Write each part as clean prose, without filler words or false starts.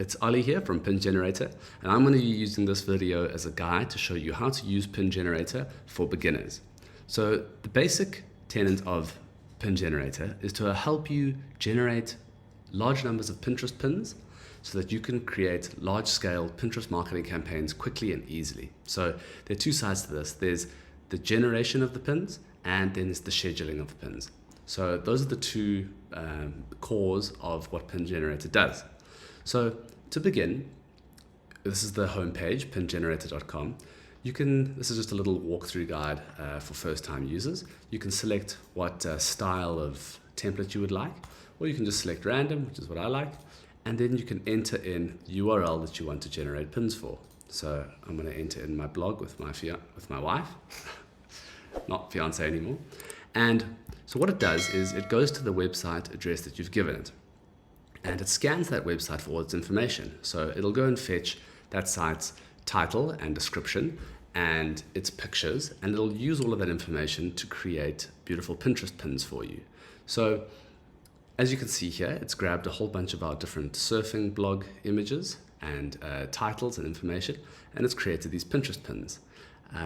it's Ollie here from Pin Generator, and I'm going to be using this video as a guide to show you how to use Pin Generator for beginners. So the basic tenet of Pin Generator is to help you generate large numbers of Pinterest pins so that you can create large-scale Pinterest marketing campaigns quickly and easily. So there are two sides to this. There's the generation of the pins, and then there's the scheduling of the pins. So those are the two cores of what Pin Generator does. So to begin, this is the homepage, pingenerator.com. This is just a little walkthrough guide for first-time users. You can select what style of template you would like, or you can just select random, which is what I like, and then you can enter in the URL that you want to generate pins for. So I'm going to enter in my blog with my wife, not fiance anymore. And so what it does is it goes to the website address that you've given it, and it scans that website for all its information. So it'll go and fetch that site's title and description and its pictures, and it'll use all of that information to create beautiful Pinterest pins for you. So as you can see here, it's grabbed a whole bunch of our different surfing blog images and titles and information, and it's created these Pinterest pins.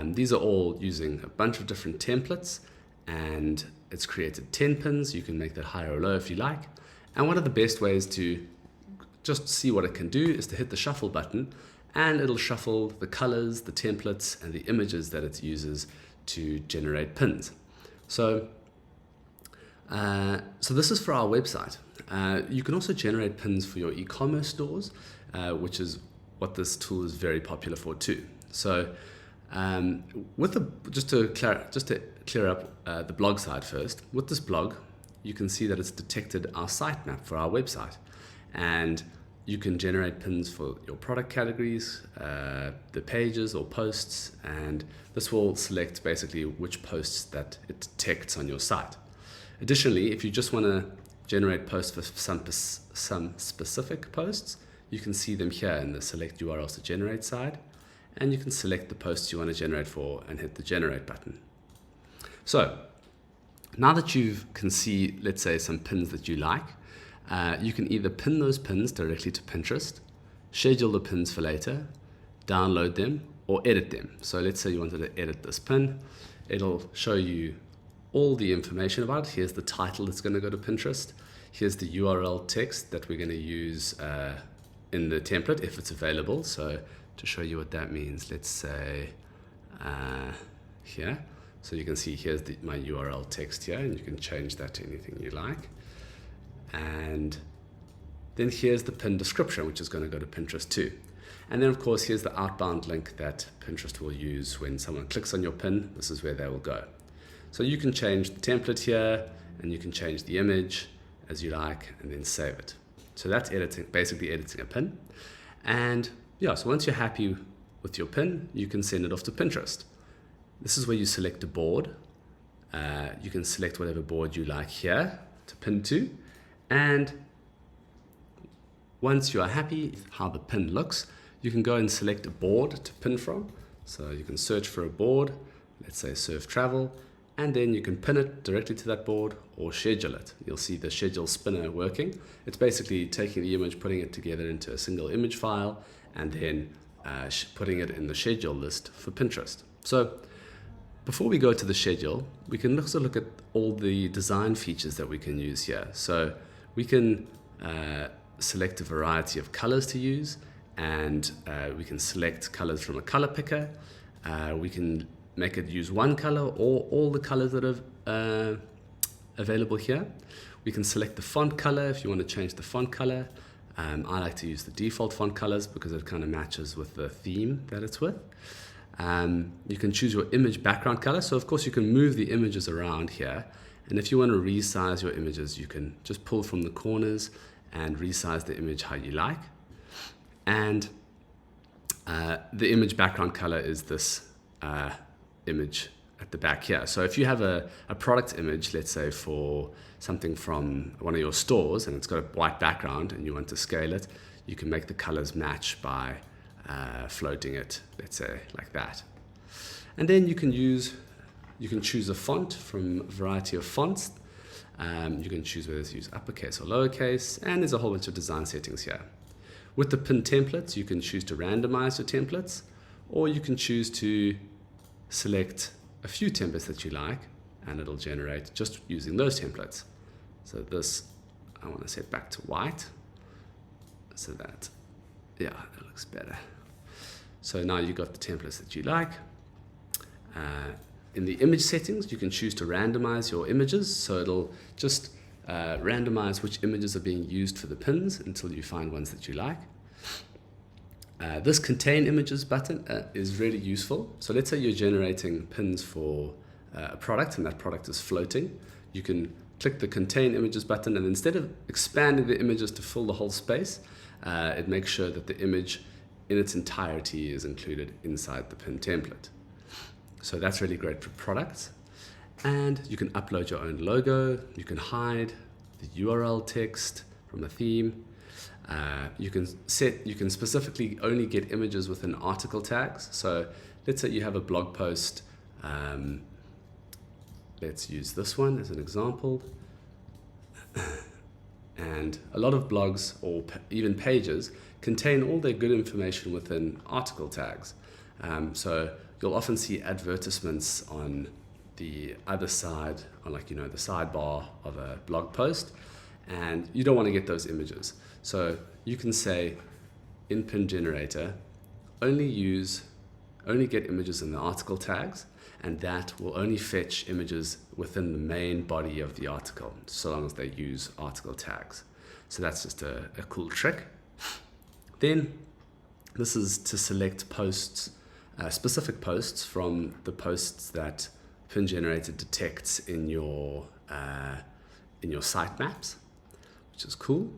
These are all using a bunch of different templates, and it's created 10 pins. You can make that higher or lower if you like. And one of the best ways to just see what it can do is to hit the shuffle button, and it'll shuffle the colors, the templates, and the images that it uses to generate pins. So this is for our website. You can also generate pins for your e-commerce stores, which is what this tool is very popular for too. So just to clear up the blog side first, with this blog, you can see that it's detected our sitemap for our website, and you can generate pins for your product categories, the pages or posts, and this will select basically which posts that it detects on your site. Additionally, if you just want to generate posts for some specific posts, you can see them here in the select URLs to generate side, and you can select the posts you want to generate for and hit the generate button. So now that you can see, let's say, some pins that you like, you can either pin those pins directly to Pinterest, schedule the pins for later, download them, or edit them. So let's say you wanted to edit this pin. It'll show you all the information about it. Here's the title that's going to go to Pinterest. Here's the URL text that we're going to use in the template if it's available. So to show you what that means, let's say here. So you can see here's my URL text here, and you can change that to anything you like. And then here's the pin description, which is going to go to Pinterest too. And then of course here's the outbound link that Pinterest will use when someone clicks on your pin. This is where they will go. So you can change the template here, and you can change the image as you like, and then save it. So that's basically editing a pin. And yeah, so once you're happy with your pin, you can send it off to Pinterest. This is where you select a board. You can select whatever board you like here to pin to. And once you are happy with how the pin looks, you can go and select a board to pin from. So you can search for a board, let's say surf travel, and then you can pin it directly to that board or schedule it. You'll see the schedule spinner working. It's basically taking the image, putting it together into a single image file, and then putting it in the schedule list for Pinterest. So before we go to the schedule, we can also look at all the design features that we can use here. So we can select a variety of colors to use, and we can select colors from a color picker. We can make it use one color or all the colors that are available here. We can select the font color if you want to change the font color. I like to use the default font colors because it kind of matches with the theme that it's with. You can choose your image background color. So of course you can move the images around here. And if you want to resize your images, you can just pull from the corners and resize the image how you like. And the image background color is this image at the back here. So if you have a product image, let's say for something from one of your stores, and it's got a white background and you want to scale it, you can make the colors match by floating it, let's say like that. And then you can choose a font from a variety of fonts. You can choose whether to use uppercase or lowercase, and there's a whole bunch of design settings here. With the pin templates, you can choose to randomize your templates, or you can choose to select a few templates that you like, and it'll generate just using those templates. So this, I want to set back to white, so that, yeah, it looks better. So now you've got the templates that you like. In the image settings, you can choose to randomize your images, so it'll just randomize which images are being used for the pins until you find ones that you like. This contain images button is really useful. So let's say you're generating pins for a product and that product is floating. You can click the contain images button, and instead of expanding the images to fill the whole space, it makes sure that the image in its entirety is included inside the pin template. So that's really great for products. And you can upload your own logo. You can hide the URL text from a theme. You can specifically only get images within article tags. So let's say you have a blog post. Let's use this one as an example. And a lot of blogs or even pages contain all their good information within article tags. So you'll often see advertisements on the other side, on the sidebar of a blog post, and you don't want to get those images. So you can say in Pin Generator, only get images in the article tags, and that will only fetch images within the main body of the article, so long as they use article tags. So that's just a cool trick. Then this is to select posts, specific posts from the posts that Pin Generator detects in your sitemaps, which is cool.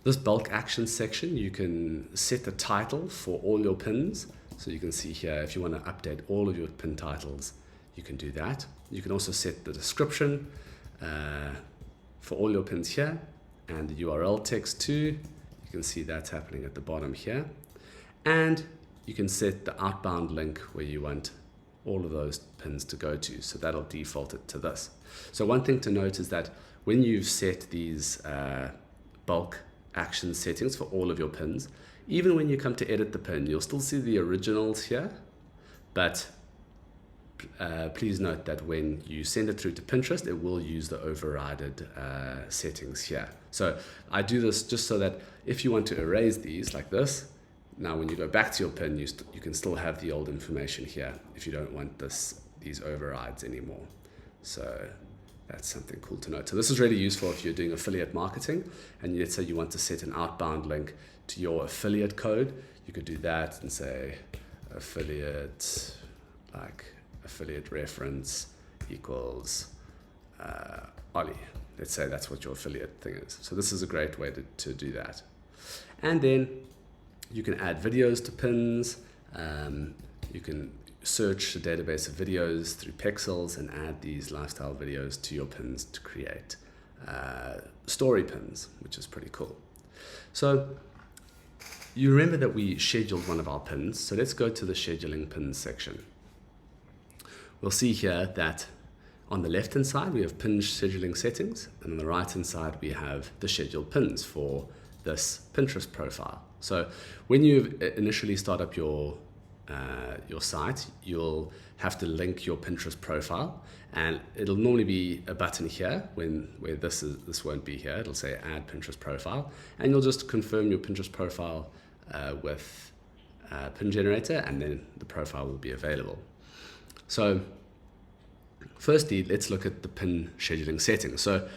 This bulk action section, you can set a title for all your pins. So you can see here, if you want to update all of your pin titles, you can do that. You can also set the description for all your pins here, and the URL text too. You can see that's happening at the bottom here. And you can set the outbound link where you want all of those pins to go to. So that'll default it to this. So one thing to note is that when you've set these bulk action settings for all of your pins, even when you come to edit the pin, you'll still see the originals here, but please note that when you send it through to Pinterest, it will use the overrided settings here. So I do this just so that if you want to erase these like this, now when you go back to your pin, you can still have the old information here if you don't want these overrides anymore. So that's something cool to note. So this is really useful if you're doing affiliate marketing, and let's say you want to set an outbound link to your affiliate code. You could do that and say affiliate reference equals Ollie. Let's say that's what your affiliate thing is. So this is a great way to do that. And then you can add videos to pins. You can search a database of videos through pixels and add these lifestyle videos to your pins to create story pins, which is pretty cool. So you remember that we scheduled one of our pins. So let's go to the scheduling pins section. We'll see here that on the left-hand side, we have pin scheduling settings, and on the right-hand side, we have the scheduled pins for this Pinterest profile. So when you initially start up your site, you'll have to link your Pinterest profile, and it'll normally be a button here where this won't be here. It'll say add Pinterest profile, and you'll just confirm your Pinterest profile with Pin Generator, and then the profile will be available. So firstly, let's look at the pin scheduling settings. So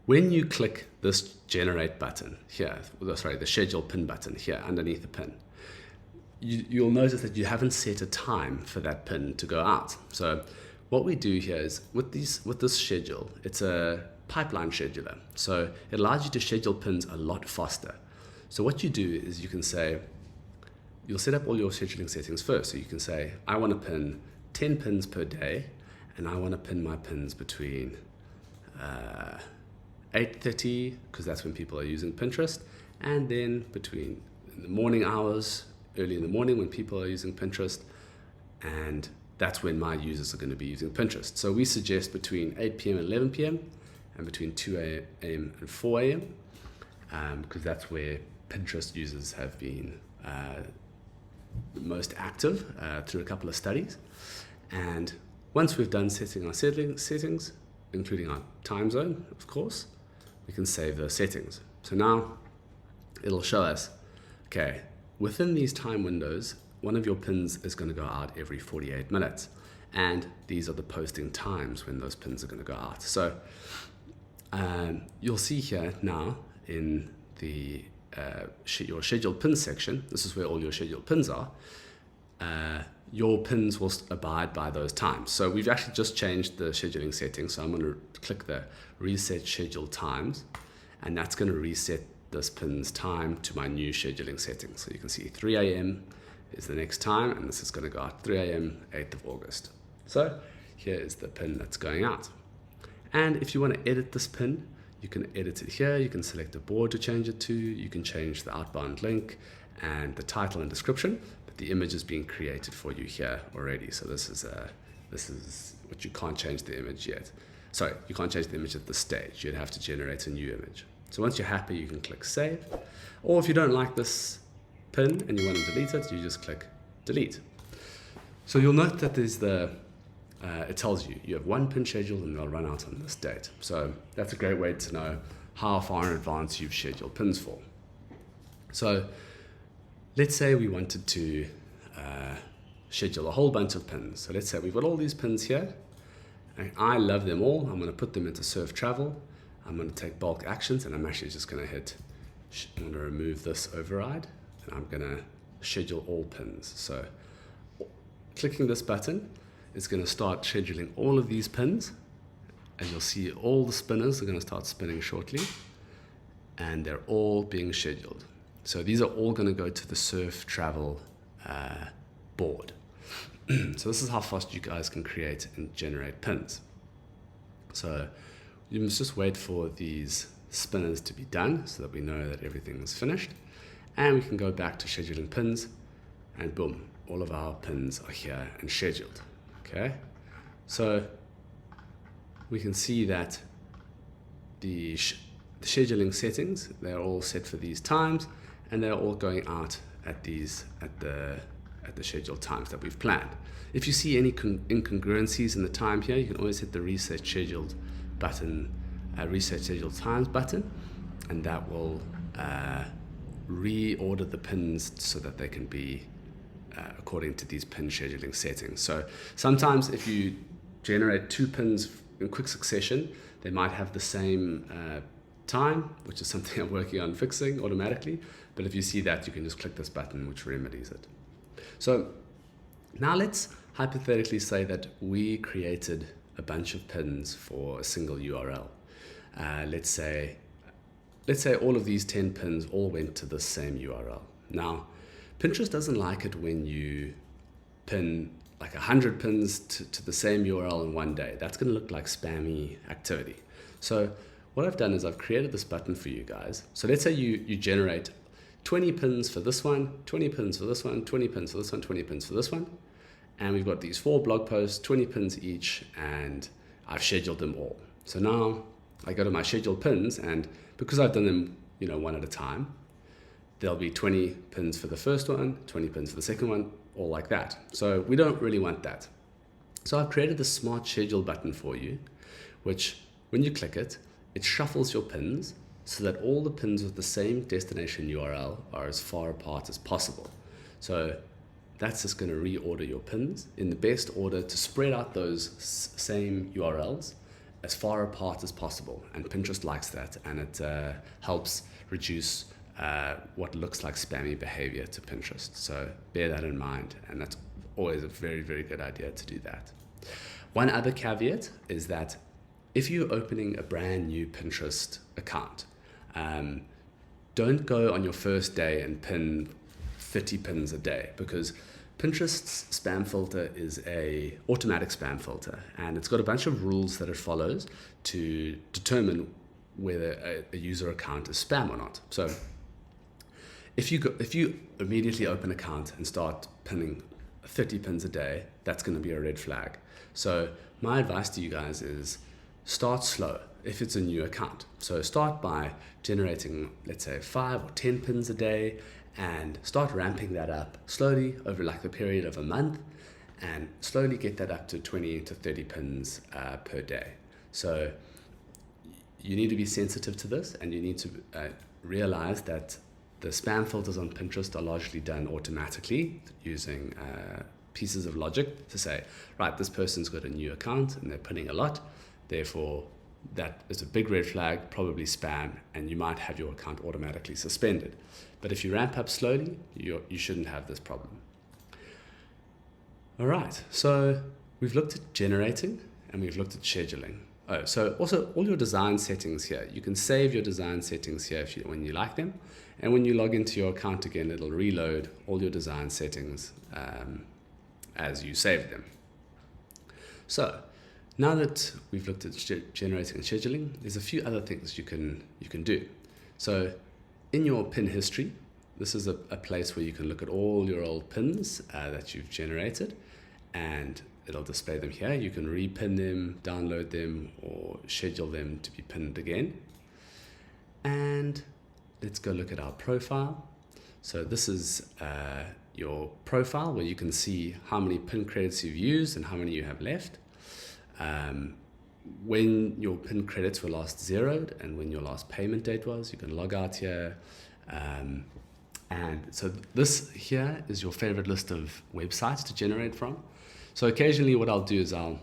when you click this generate button here, the schedule pin button here underneath the pin, you'll notice that you haven't set a time for that pin to go out. So what we do here is with this schedule, it's a pipeline scheduler. So it allows you to schedule pins a lot faster. So what you do is you'll set up all your scheduling settings first. So you can say, I want to pin 10 pins per day, and I want to pin my pins between 8:30, because that's when people are using Pinterest, and then between the morning hours, early in the morning when people are using Pinterest, and that's when my users are going to be using Pinterest. So we suggest between 8 p.m. and 11 p.m. and between 2 a.m. and 4 a.m. Because that's where Pinterest users have been most active through a couple of studies. And once we've done setting our settings, including our time zone, of course, we can save those settings. So now it'll show us, okay, within these time windows, one of your pins is going to go out every 48 minutes. And these are the posting times when those pins are going to go out. So you'll see here now in the your scheduled pins section, this is where all your scheduled pins are, your pins will abide by those times. So we've actually just changed the scheduling settings. So I'm going to click the reset scheduled times, and that's going to reset this pin's time to my new scheduling settings. So you can see 3 a.m. is the next time, and this is going to go out 3 a.m. 8th of August. So here is the pin that's going out. And if you want to edit this pin, you can edit it here. You can select a board to change it to. You can change the outbound link and the title and description, but the image is being created for you here already. So this is what you can't change the image yet. Sorry, you can't change the image at this stage. You'd have to generate a new image. So once you're happy, you can click save. Or if you don't like this pin and you want to delete it, you just click delete. So you'll note that there's it tells you have one pin scheduled and they'll run out on this date. So that's a great way to know how far in advance you've scheduled pins for. So let's say we wanted to schedule a whole bunch of pins. So let's say we've got all these pins here. And I love them all. I'm going to put them into Surf Travel. I'm going to take bulk actions, and I'm actually just going to I'm going to remove this override, and I'm going to schedule all pins. So clicking this button is going to start scheduling all of these pins, and you'll see all the spinners are going to start spinning shortly, and they're all being scheduled. So these are all going to go to the Surf Travel board. So this is how fast you guys can create and generate pins. So you must just wait for these spinners to be done so that we know that everything is finished, and we can go back to scheduling pins, and boom, all of our pins are here and scheduled. Okay, so we can see that the scheduling settings, they're all set for these times, and they're all going out at the scheduled times that we've planned. If you see any incongruencies in the time here, you can always hit the reset scheduled button, reset scheduled times button, and that will reorder the pins so that they can be according to these pin scheduling settings. So sometimes if you generate two pins in quick succession, they might have the same time, which is something I'm working on fixing automatically. But if you see that, you can just click this button, which remedies it. So now let's hypothetically say that we created a bunch of pins for a single URL. Let's say all of these 10 pins all went to the same URL. Now, Pinterest doesn't like it when you pin like 100 pins to the same URL in one day. That's going to look like spammy activity. So what I've done is I've created this button for you guys. So let's say you generate 20 pins for this one, 20 pins for this one, 20 pins for this one, 20 pins for this one. And we've got these 4 blog posts, 20 pins each, and I've scheduled them all. So now I go to my scheduled pins, and because I've done them, one at a time, there'll be 20 pins for the first one, 20 pins for the second one, all like that. So we don't really want that. So I've created this smart schedule button for you, which when you click it, it shuffles your pins so that all the pins with the same destination URL are as far apart as possible. So that's just going to reorder your pins in the best order to spread out those same URLs as far apart as possible. And Pinterest likes that, and it helps reduce what looks like spammy behavior to Pinterest. So bear that in mind, and that's always a very, very good idea to do that. One other caveat is that if you're opening a brand new Pinterest account, don't go on your first day and pin 30 pins a day, because Pinterest's spam filter is a automatic spam filter, and it's got a bunch of rules that it follows to determine whether a user account is spam or not. So if you immediately open an account and start pinning 30 pins a day, that's going to be a red flag. So my advice to you guys is start slow. if it's a new account. So start by generating, let's say, 5 or 10 pins a day, and start ramping that up slowly over like the period of a month, and slowly get that up to 20 to 30 pins per day. So you need to be sensitive to this, and you need to realize that the spam filters on Pinterest are largely done automatically using pieces of logic to say, right, this person's got a new account and they're pinning a lot, therefore that is a big red flag, probably spam, and you might have your account automatically suspended. But if you ramp up slowly, you shouldn't have this problem. All right, so we've looked at generating and we've looked at scheduling. Oh, so also all your design settings here, you can save your design settings here when you like them. And when you log into your account again, it'll reload all your design settings as you saved them. So now that we've looked at generating and scheduling, there's a few other things you can do. So in your pin history, this is a place where you can look at all your old pins that you've generated, and it'll display them here. You can repin them, download them, or schedule them to be pinned again. And let's go look at our profile. So this is your profile where you can see how many pin credits you've used and how many you have left. When your pin credits were last zeroed and when your last payment date was, you can log out here. And so this here is your favorite list of websites to generate from. So occasionally what I'll do is I'll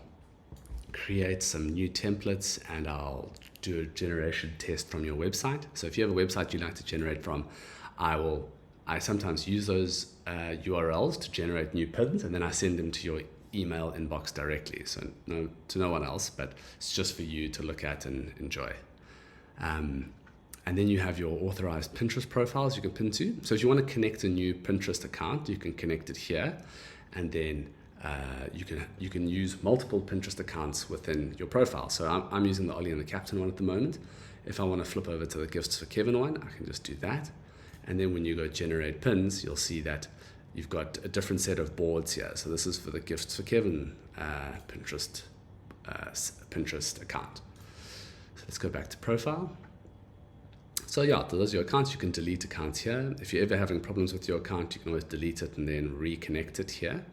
create some new templates and I'll do a generation test from your website. So if you have a website you like to generate from, I sometimes use those URLs to generate new pins, and then I send them to your email inbox directly. So to no one else, but it's just for you to look at and enjoy. And then you have your authorized Pinterest profiles you can pin to. So if you want to connect a new Pinterest account, you can connect it here, and then you can use multiple Pinterest accounts within your profile. So I'm using the Ollie and the Captain one at the moment. If I want to flip over to the Gifts for Kevin one, I can just do that. And then when you go generate pins, you'll see that you've got a different set of boards here. So this is for the Gifts for Kevin Pinterest account. So let's go back to profile. So yeah, those are your accounts. You can delete accounts here. If you're ever having problems with your account, you can always delete it and then reconnect it here.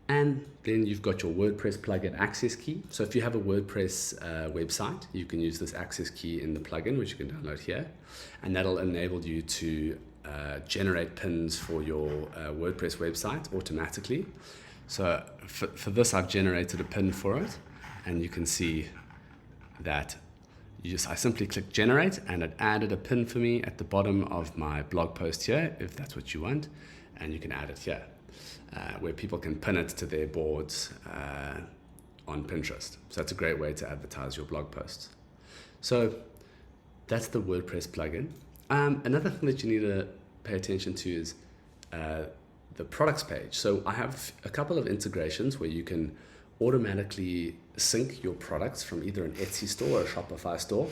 And then you've got your WordPress plugin access key. So if you have a WordPress website, you can use this access key in the plugin, which you can download here. And that'll enable you to generate pins for your WordPress website automatically. So for this, I've generated a pin for it. And you can see that I simply click generate, and it added a pin for me at the bottom of my blog post here, if that's what you want. And you can add it here, where people can pin it to their boards on Pinterest. So that's a great way to advertise your blog posts. So that's the WordPress plugin. Another thing that you need to pay attention to is the products page. So I have a couple of integrations where you can automatically sync your products from either an Etsy store or a Shopify store.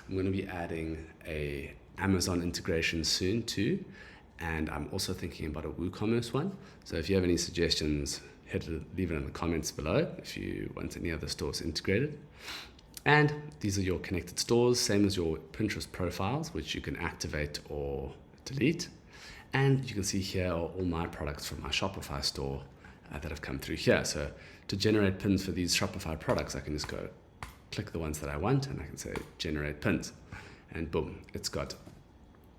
I'm going to be adding a Amazon integration soon too. And I'm also thinking about a WooCommerce one. So if you have any suggestions, leave it in the comments below if you want any other stores integrated. And these are your connected stores, same as your Pinterest profiles, which you can activate or delete. And you can see here are all my products from my Shopify store that have come through here. So to generate pins for these Shopify products, I can just go click the ones that I want and I can say generate pins. And boom, it's got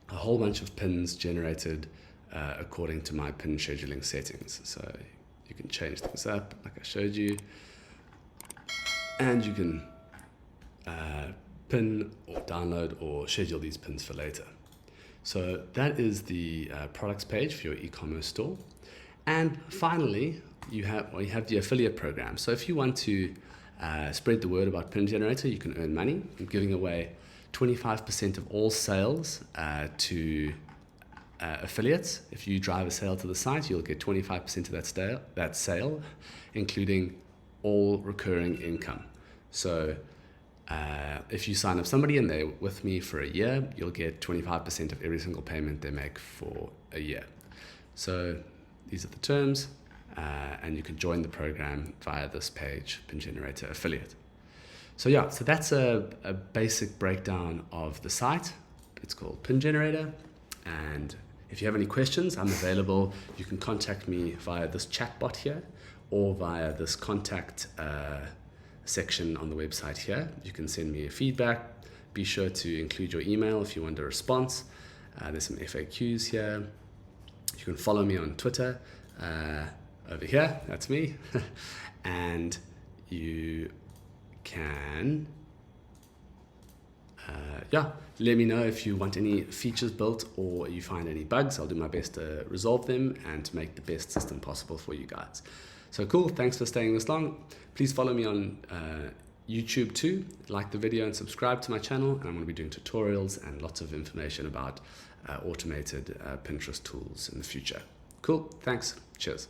a whole bunch of pins generated according to my pin scheduling settings. So you can change things up like I showed you, and you can pin or download or schedule these pins for later. So that is the products page for your e-commerce store. And finally, you have the affiliate program. So if you want to spread the word about Pin Generator, you can earn money. I'm giving away 25% of all sales to affiliates. If you drive a sale to the site, you'll get 25% of that sale, including all recurring income. So if you sign up somebody and they're with me for a year, you'll get 25% of every single payment they make for a year. So these are the terms, and you can join the program via this page, Pin Generator Affiliate. So yeah, so that's a basic breakdown of the site. It's called Pin Generator. And if you have any questions, I'm available. You can contact me via this chat bot here or via this contact section on the website here. You can send me a feedback. Be sure to include your email if you want a response. There's some FAQs here. You can follow me on Twitter over here. That's me. And you can let me know if you want any features built or you find any bugs. I'll do my best to resolve them and to make the best system possible for you guys. So cool, thanks for staying this long. Please follow me on YouTube too, like the video and subscribe to my channel, and I'm going to be doing tutorials and lots of information about automated Pinterest tools in the future. Cool, thanks, cheers.